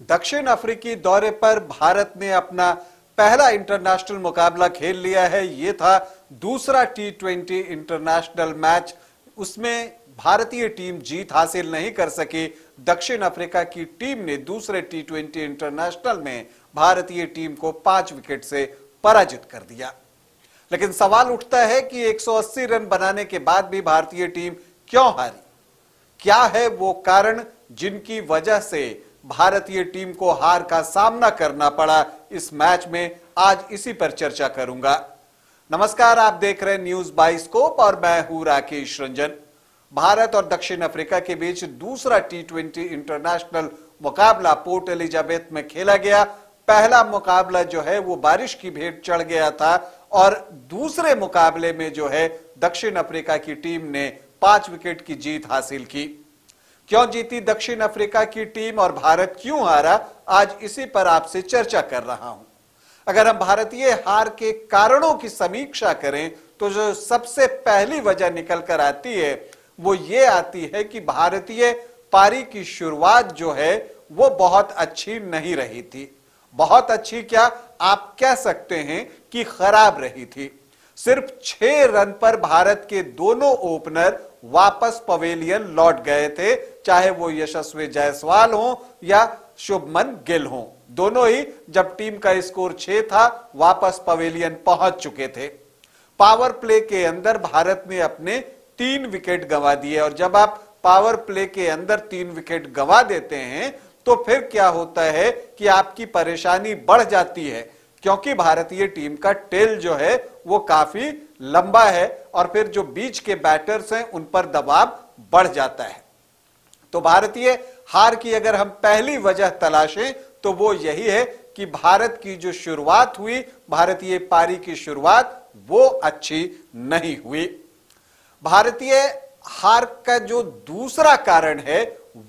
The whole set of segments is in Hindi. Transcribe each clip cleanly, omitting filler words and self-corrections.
दक्षिण अफ्रीकी दौरे पर भारत ने अपना पहला इंटरनेशनल मुकाबला खेल लिया है। ये था दूसरा T20 इंटरनेशनल मैच। उसमें भारतीय टीम जीत हासिल नहीं कर सकी। दक्षिण अफ्रीका की टीम ने दूसरे T20 इंटरनेशनल में भारतीय टीम को 5 विकेट से पराजित कर दिया। लेकिन सवाल उठता है कि 180 रन बनाने के बाद भी भारतीय टीम क्यों हारी? क्या है वो कारण जिनकी वजह से भारतीय टीम को हार का सामना करना पड़ा? इस मैच में आज इसी पर चर्चा करूंगा। नमस्कार, आप देख रहे हैं न्यूज बाइस्कोप और मैं हूं राकेश रंजन। भारत और दक्षिण अफ्रीका के बीच दूसरा T20 इंटरनेशनल मुकाबला पोर्ट एलिजाबेथ में खेला गया। पहला मुकाबला जो है वो बारिश की भेंट चढ़ गया था और दूसरे मुकाबले में जो है दक्षिण अफ्रीका की टीम ने 5 विकेट की जीत हासिल की। क्यों जीती दक्षिण अफ्रीका की टीम और भारत क्यों हारा, आज इसी पर आपसे चर्चा कर रहा हूं। अगर हम भारतीय हार के कारणों की समीक्षा करें तो जो सबसे पहली वजह निकल कर आती है वो ये आती है कि भारतीय पारी की शुरुआत जो है वो बहुत अच्छी नहीं रही थी। बहुत अच्छी क्या, आप कह सकते हैं कि खराब रही थी। सिर्फ 6 रन पर भारत के दोनों ओपनर वापस पवेलियन लौट गए थे, चाहे वो यशस्वी जायसवाल हो या शुभमन गिल हो। दोनों ही जब टीम का स्कोर 6 था वापस पवेलियन पहुंच चुके थे। पावर प्ले के अंदर भारत ने अपने 3 विकेट गंवा दिए और जब आप पावर प्ले के अंदर 3 विकेट गंवा देते हैं तो फिर क्या होता है कि आपकी परेशानी बढ़ जाती है, क्योंकि भारतीय टीम का टेल जो है वो काफी लंबा है और फिर जो बीच के बैटर्स हैं उन पर दबाव बढ़ जाता है। तो भारतीय हार की अगर हम पहली वजह तलाशें तो वो यही है कि भारत की जो शुरुआत हुई, भारतीय पारी की शुरुआत वो अच्छी नहीं हुई। भारतीय हार का जो दूसरा कारण है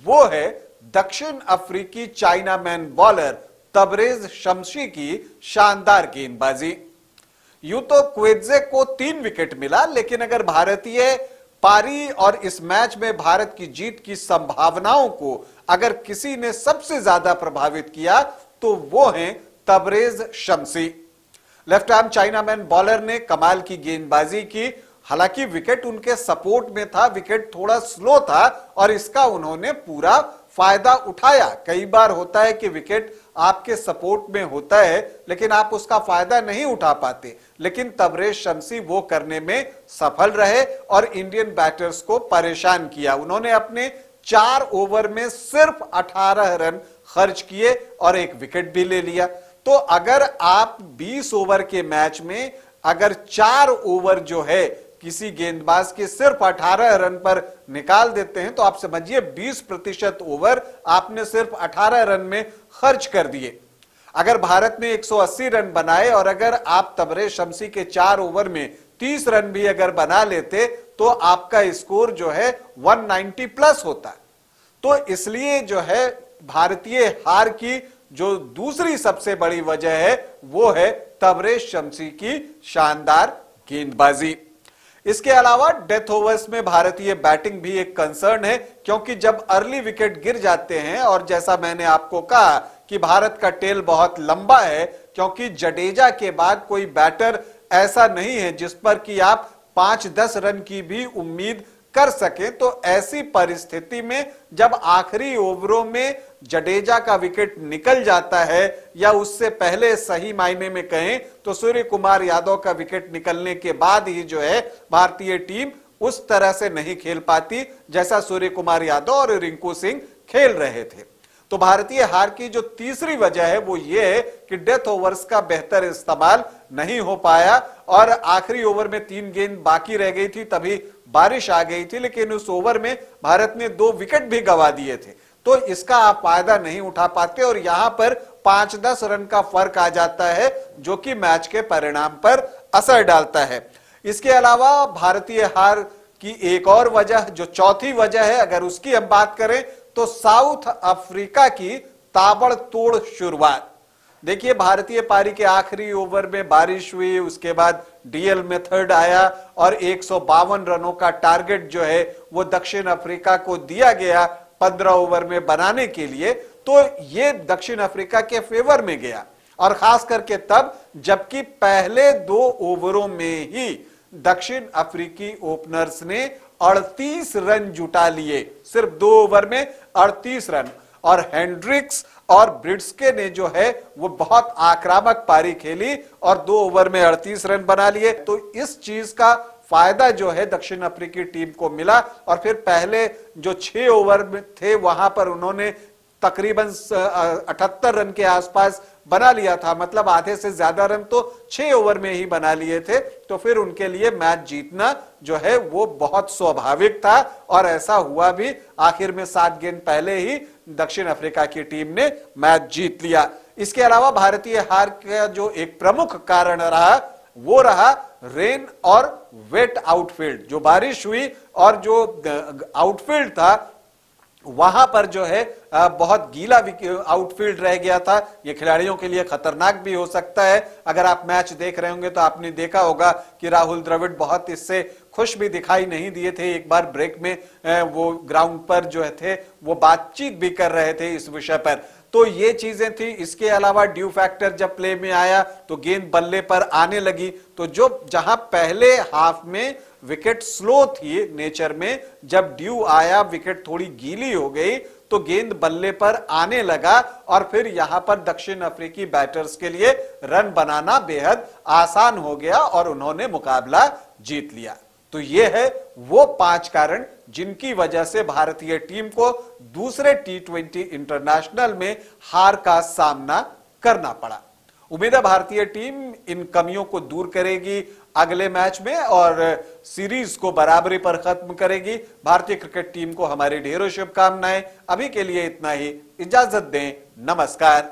वो है दक्षिण अफ्रीकी चाइनामैन बॉलर तबरेज शमसी की शानदार गेंदबाजी। यूं तो क्वेत्जे को 3 विकेट मिला, लेकिन अगर भारतीय पारी और इस मैच में भारत की जीत की संभावनाओं को अगर किसी ने सबसे ज्यादा प्रभावित किया तो वो हैं तबरेज शमसी। लेफ्ट आर्म चाइनामैन बॉलर ने कमाल की गेंदबाजी की। हालांकि विकेट उनके सपोर्ट में था, विकेट थोड़ा स्लो था और इसका उन्होंने पूरा फायदा उठाया। कई बार होता है कि विकेट आपके सपोर्ट में होता है लेकिन आप उसका फायदा नहीं उठा पाते, लेकिन तबरेज शमसी वो करने में सफल रहे और इंडियन बैटर्स को परेशान किया। उन्होंने अपने 4 ओवर में सिर्फ 18 रन खर्च किए और 1 विकेट भी ले लिया। तो अगर आप 20 ओवर के मैच में अगर 4 ओवर जो है किसी गेंदबाज के सिर्फ 18 रन पर निकाल देते हैं तो आप समझिए 20% ओवर आपने सिर्फ 18 रन में खर्च कर दिए। अगर भारत ने 180 रन बनाए और अगर आप तबरेज शमसी के 4 ओवर में 30 रन भी अगर बना लेते तो आपका स्कोर जो है 190 प्लस होता। तो इसलिए जो है भारतीय हार की जो दूसरी सबसे बड़ी वजह है वो है तबरेज शमसी की शानदार गेंदबाजी। इसके अलावा डेथ ओवर्स में भारतीय बैटिंग भी एक कंसर्न है, क्योंकि जब अर्ली विकेट गिर जाते हैं और जैसा मैंने आपको कहा कि भारत का टेल बहुत लंबा है, क्योंकि जडेजा के बाद कोई बैटर ऐसा नहीं है जिस पर कि आप 5-10 रन की भी उम्मीद कर सकें। तो ऐसी परिस्थिति में जब आखिरी ओवरों में जडेजा का विकेट निकल जाता है या उससे पहले सही मायने में कहें तो सूर्य कुमार यादव का विकेट निकलने के बाद ही जो है भारतीय टीम उस तरह से नहीं खेल पाती जैसा सूर्य कुमार यादव और रिंकू सिंह खेल रहे थे। तो भारतीय हार की जो तीसरी वजह है वो ये है कि डेथ ओवर्स का बेहतर इस्तेमाल नहीं हो पाया और आखिरी ओवर में 3 गेंद बाकी रह गई थी, तभी बारिश आ गई थी, लेकिन उस ओवर में भारत ने 2 विकेट भी गंवा दिए थे। तो इसका आप फायदा नहीं उठा पाते और यहां पर 5-10 रन का फर्क आ जाता है जो कि मैच के परिणाम पर असर डालता है। इसके अलावा भारतीय हार की एक और वजह, जो चौथी वजह है, अगर उसकी हम बात करें तो साउथ अफ्रीका की ताबड़तोड़ शुरुआत। देखिए, भारतीय पारी के आखिरी ओवर में बारिश हुई, उसके बाद डीएल मेथड आया और 152 रनों का टारगेट जो है वो दक्षिण अफ्रीका को दिया गया 15 ओवर में बनाने के लिए। तो ये दक्षिण अफ्रीका के फेवर में गया, और खास करके तब जबकि पहले 2 ओवरों में ही दक्षिण अफ्रीकी ओपनर्स ने 38 रन जुटा लिए, सिर्फ 2 ओवर में 38 रन। और हेंड्रिक्स और ब्रिड्सके ने जो है वो बहुत आक्रामक पारी खेली और 2 ओवर में 38 रन बना लिए। तो इस चीज का फायदा जो है दक्षिण अफ्रीकी टीम को मिला, और फिर पहले जो 6 ओवर में थे वहां पर उन्होंने तकरीबन 78 रन के आसपास बना लिया था, मतलब आधे से ज्यादा रन तो 6 ओवर में ही बना लिए थे। तो फिर उनके लिए मैच जीतना जो है वो बहुत स्वाभाविक था, और ऐसा हुआ भी। आखिर में 7 गेंद पहले ही दक्षिण अफ्रीका की टीम ने मैच जीत लिया। इसके अलावा भारतीय हार का जो एक प्रमुख कारण रहा वो रहा रेन और वेट आउटफील्ड। जो बारिश हुई और जो आउटफील्ड था वहां पर जो है बहुत गीला आउटफील्ड रह गया था। ये खिलाड़ियों के लिए खतरनाक भी हो सकता है। अगर आप मैच देख रहे होंगे तो आपने देखा होगा कि राहुल द्रविड़ बहुत इससे खुश भी दिखाई नहीं दिए थे। एक बार ब्रेक में वो ग्राउंड पर जो थे वो बातचीत भी कर रहे थे इस विषय पर। तो ये चीजें थी। इसके अलावा ड्यू फैक्टर जब प्ले में आया तो गेंद बल्ले पर आने लगी, तो जो जहां पहले हाफ में विकेट स्लो थी नेचर में, जब ड्यू आया विकेट थोड़ी गीली हो गई तो गेंद बल्ले पर आने लगा, और फिर यहां पर दक्षिण अफ्रीकी बैटर्स के लिए रन बनाना बेहद आसान हो गया और उन्होंने मुकाबला जीत लिया। तो ये है वो 5 कारण जिनकी वजह से भारतीय टीम को दूसरे T20 इंटरनेशनल में हार का सामना करना पड़ा। उम्मीद है भारतीय टीम इन कमियों को दूर करेगी अगले मैच में और सीरीज को बराबरी पर खत्म करेगी। भारतीय क्रिकेट टीम को हमारी ढेरों शुभकामनाएं। अभी के लिए इतना ही, इजाजत दें, नमस्कार।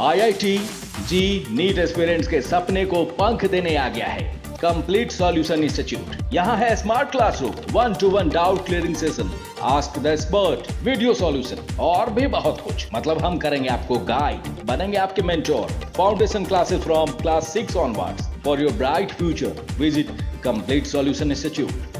IIT जी नीट एस्पिरेंट्स के सपने को पंख देने आ गया है कंप्लीट सॉल्यूशन इंस्टीट्यूट। यहाँ है smart classroom, 1-to-1 doubt clearing session, ask the expert, video solution और भी बहुत कुछ। मतलब हम करेंगे आपको गाइड, बनेंगे आपके mentor. Foundation classes from class 6 onwards for your bright future. Visit complete solution institute.